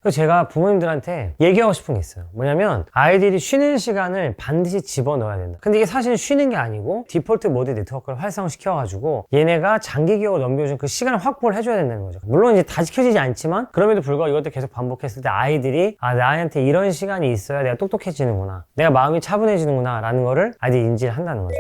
그래서 제가 부모님들한테 얘기하고 싶은 게 있어요. 뭐냐면 아이들이 쉬는 시간을 반드시 집어넣어야 된다. 근데 이게 사실 쉬는 게 아니고 디폴트 모드 네트워크를 활성시켜가지고 얘네가 장기 기억을 넘겨준 그 시간을 확보를 해줘야 된다는 거죠. 물론 이제 다 지켜지지 않지만 그럼에도 불구하고 이것도 계속 반복했을 때 아이들이 나한테 이런 시간이 있어야 내가 똑똑해지는구나, 내가 마음이 차분해지는구나 라는 거를 아이들이 인지를 한다는 거죠.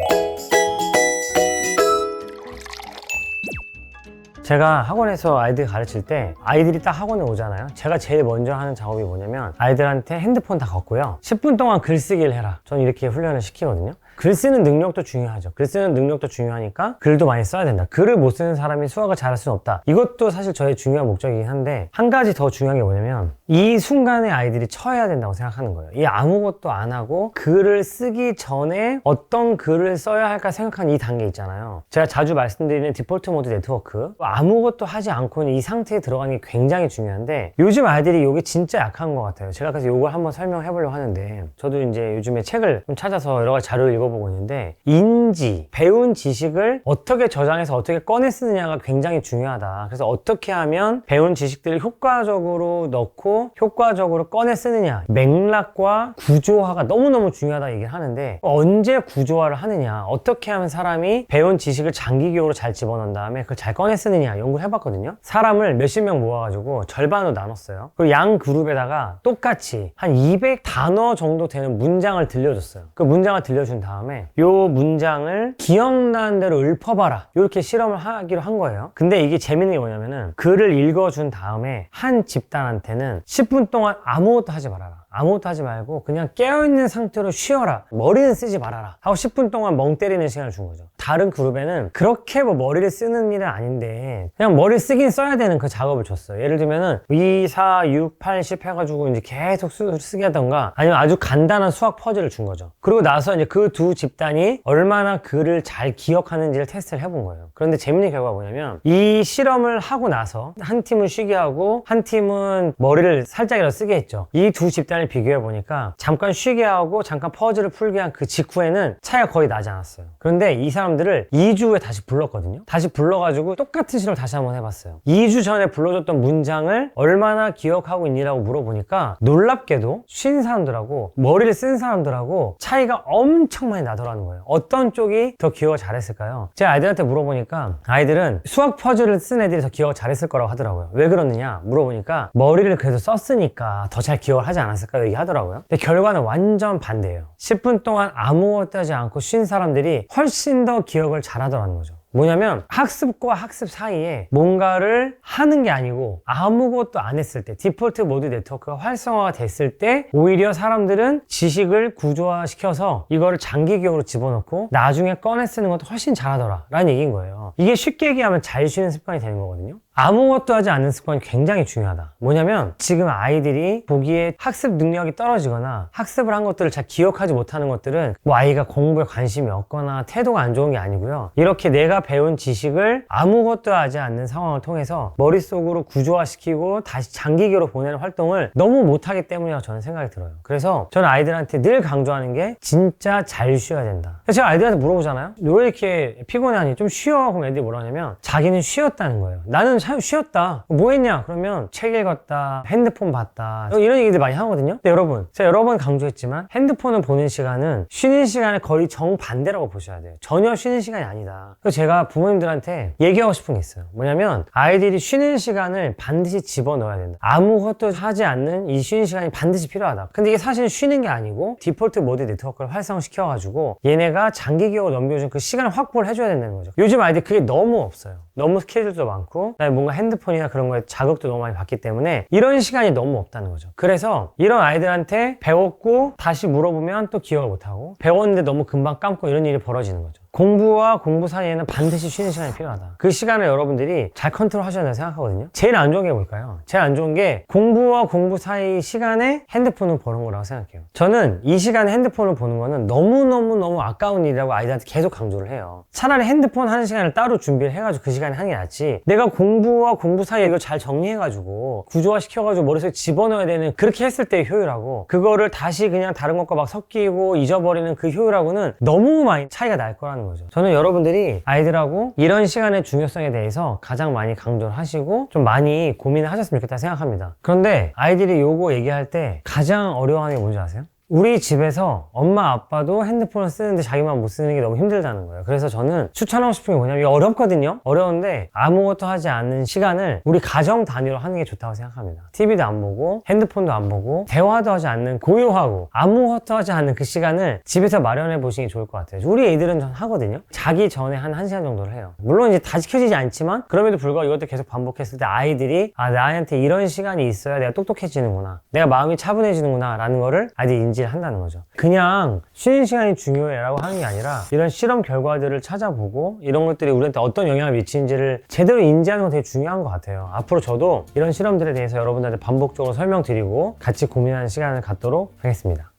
제가 학원에서 아이들 가르칠 때 아이들이 딱 학원에 오잖아요. 제가 제일 먼저 하는 작업이 뭐냐면 아이들한테 핸드폰 다 걷고요, 10분 동안 글쓰기를 해라. 저는 이렇게 훈련을 시키거든요. 글 쓰는 능력도 중요하죠. 글 쓰는 능력도 중요하니까 글도 많이 써야 된다. 글을 못 쓰는 사람이 수학을 잘할 수는 없다. 이것도 사실 저의 중요한 목적이긴 한데, 한 가지 더 중요한 게 뭐냐면 이 순간에 아이들이 쳐야 된다고 생각하는 거예요. 이 아무것도 안 하고 글을 쓰기 전에 어떤 글을 써야 할까 생각하는 이 단계 있잖아요. 제가 자주 말씀드리는 디폴트 모드 네트워크, 아무것도 하지 않고는 이 상태에 들어가는 게 굉장히 중요한데, 요즘 아이들이 이게 진짜 약한 것 같아요. 제가 그래서 이걸 한번 설명해 보려고 하는데, 저도 이제 요즘에 책을 좀 찾아서 여러 가지 자료를 읽어보고 있는데, 인지, 배운 지식을 어떻게 저장해서 어떻게 꺼내 쓰느냐가 굉장히 중요하다. 그래서 어떻게 하면 배운 지식들을 효과적으로 넣고 효과적으로 꺼내 쓰느냐, 맥락과 구조화가 너무너무 중요하다 얘기를 하는데, 언제 구조화를 하느냐, 어떻게 하면 사람이 배운 지식을 장기 기억으로 잘 집어넣은 다음에 그걸 잘 꺼내 쓰느냐 연구를 해봤거든요. 사람을 몇십 명 모아가지고 절반으로 나눴어요. 그리고 양 그룹에다가 똑같이 한 200단어 정도 되는 문장을 들려줬어요. 그 문장을 들려준 다음에 요 문장을 기억나는 대로 읊어봐라, 이렇게 실험을 하기로 한 거예요. 근데 이게 재밌는 게 뭐냐면은 글을 읽어준 다음에 한 집단한테는 10분 동안 아무것도 하지 말아라, 아무것도 하지 말고 그냥 깨어있는 상태로 쉬어라, 머리는 쓰지 말아라 하고 10분 동안 멍 때리는 시간을 준 거죠. 다른 그룹에는 그렇게 뭐 머리를 쓰는 일은 아닌데 그냥 머리를 쓰긴 써야 되는 그 작업을 줬어요. 예를 들면은 2, 4, 6, 8, 10 해가지고 이제 계속 쓰게 하던가, 아니면 아주 간단한 수학 퍼즐을 준 거죠. 그리고 나서 이제 그 두 집단이 얼마나 글을 잘 기억하는지를 테스트를 해본 거예요. 그런데 재밌는 결과가 뭐냐면, 이 실험을 하고 나서 한 팀은 쉬게 하고 한 팀은 머리를 살짝이라도 쓰게 했죠. 이 두 집단을 비교해 보니까 잠깐 쉬게 하고 잠깐 퍼즐을 풀게 한 그 직후에는 차이가 거의 나지 않았어요. 그런데 이 사람들을 2주 후에 다시 불렀거든요. 다시 불러가지고 똑같은 실험을 다시 한번 해봤어요. 2주 전에 불러줬던 문장을 얼마나 기억하고 있니라고 물어보니까 놀랍게도 쉰 사람들하고 머리를 쓴 사람들하고 차이가 엄청 많이 나더라는 거예요. 어떤 쪽이 더 기억을 잘했을까요? 제가 아이들한테 물어보니까 아이들은 수학 퍼즐을 쓴 애들이 더 기억을 잘했을 거라고 하더라고요. 왜 그러느냐 물어보니까 머리를 그래도 썼으니까 더 잘 기억을 하지 않았을까 얘기하더라고요. 근데 결과는 완전 반대예요. 10분 동안 아무것도 하지 않고 쉰 사람들이 훨씬 더 기억을 잘하더라는 거죠. 뭐냐면 학습과 학습 사이에 뭔가를 하는 게 아니고 아무것도 안 했을 때, 디폴트 모드 네트워크가 활성화가 됐을 때 오히려 사람들은 지식을 구조화시켜서 이거를 장기 기억으로 집어넣고 나중에 꺼내 쓰는 것도 훨씬 잘하더라 라는 얘기인 거예요. 이게 쉽게 얘기하면 잘 쉬는 습관이 되는 거거든요. 아무것도 하지 않는 습관이 굉장히 중요하다. 뭐냐면 지금 아이들이 보기에 학습 능력이 떨어지거나 학습을 한 것들을 잘 기억하지 못하는 것들은 뭐 아이가 공부에 관심이 없거나 태도가 안 좋은 게 아니고요. 이렇게 내가 배운 지식을 아무것도 하지 않는 상황을 통해서 머릿속으로 구조화시키고 다시 장기기로 보내는 활동을 너무 못하기 때문이라고 저는 생각이 들어요. 그래서 저는 아이들한테 늘 강조하는 게 진짜 잘 쉬어야 된다. 제가 아이들한테 물어보잖아요. 왜 이렇게 피곤해하니? 좀 쉬어. 그럼 애들이 뭐라 하냐면 자기는 쉬었다는 거예요. 나는 쉬었다. 뭐 했냐? 그러면 책 읽었다, 핸드폰 봤다, 이런 얘기들 많이 하거든요. 근데 여러분, 제가 여러 번 강조했지만 핸드폰을 보는 시간은 쉬는 시간에 거의 정반대라고 보셔야 돼요. 전혀 쉬는 시간이 아니다. 그래서 제가 부모님들한테 얘기하고 싶은 게 있어요. 뭐냐면 아이들이 쉬는 시간을 반드시 집어넣어야 된다. 아무것도 하지 않는 이 쉬는 시간이 반드시 필요하다. 근데 이게 사실 쉬는 게 아니고 디폴트 모드 네트워크를 활성시켜가지고 얘네가 장기 기억을 넘겨준 그 시간을 확보를 해줘야 된다는 거죠. 요즘 아이들 그게 너무 없어요. 너무 스케줄도 많고 뭔가 핸드폰이나 그런 거에 자극도 너무 많이 받기 때문에 이런 시간이 너무 없다는 거죠. 그래서 이런 아이들한테 배웠고 다시 물어보면 또 기억을 못하고, 배웠는데 너무 금방 까먹고 이런 일이 벌어지는 거죠. 공부와 공부 사이에는 반드시 쉬는 시간이 필요하다. 그 시간을 여러분들이 잘 컨트롤 하셔야 된다고 생각하거든요. 제일 안 좋은 게 뭘까요? 제일 안 좋은 게 공부와 공부 사이 시간에 핸드폰을 보는 거라고 생각해요. 저는 이 시간에 핸드폰을 보는 거는 너무 아까운 일이라고 아이들한테 계속 강조를 해요. 차라리 핸드폰 하는 시간을 따로 준비를 해가지고 그 시간에 하는 게 낫지, 내가 공부와 공부 사이에 이걸 잘 정리해가지고 구조화 시켜가지고 머릿속에 집어넣어야 되는, 그렇게 했을 때의 효율하고 그거를 다시 그냥 다른 것과 막 섞이고 잊어버리는 그 효율하고는 너무 많이 차이가 날 거라는 거예요. 거죠. 저는 여러분들이 아이들하고 이런 시간의 중요성에 대해서 가장 많이 강조를 하시고 좀 많이 고민을 하셨으면 좋겠다 생각합니다. 그런데 아이들이 요거 얘기할 때 가장 어려워하는 게 뭔지 아세요? 우리 집에서 엄마 아빠도 핸드폰을 쓰는데 자기만 못 쓰는 게 너무 힘들다는 거예요. 그래서 저는 추천하고 싶은 게 뭐냐면, 이게 어렵거든요. 어려운데 아무것도 하지 않는 시간을 우리 가정 단위로 하는 게 좋다고 생각합니다. TV도 안 보고 핸드폰도 안 보고 대화도 하지 않는, 고요하고 아무것도 하지 않는 그 시간을 집에서 마련해 보시는 게 좋을 것 같아요. 우리 애들은 전 하거든요. 자기 전에 한 1시간 정도를 해요. 물론 이제 다 지켜지지 않지만 그럼에도 불구하고 이것도 계속 반복했을 때 아이들이 나한테 이런 시간이 있어야 내가 똑똑해지는구나, 내가 마음이 차분해지는구나 라는 거를 아이들이 인지를 한다는 거죠. 그냥 쉬는 시간이 중요해 라고 하는 게 아니라 이런 실험 결과들을 찾아보고 이런 것들이 우리한테 어떤 영향을 미치는지를 제대로 인지하는 건 되게 중요한 것 같아요. 앞으로 저도 이런 실험들에 대해서 여러분들한테 반복적으로 설명드리고 같이 고민하는 시간을 갖도록 하겠습니다.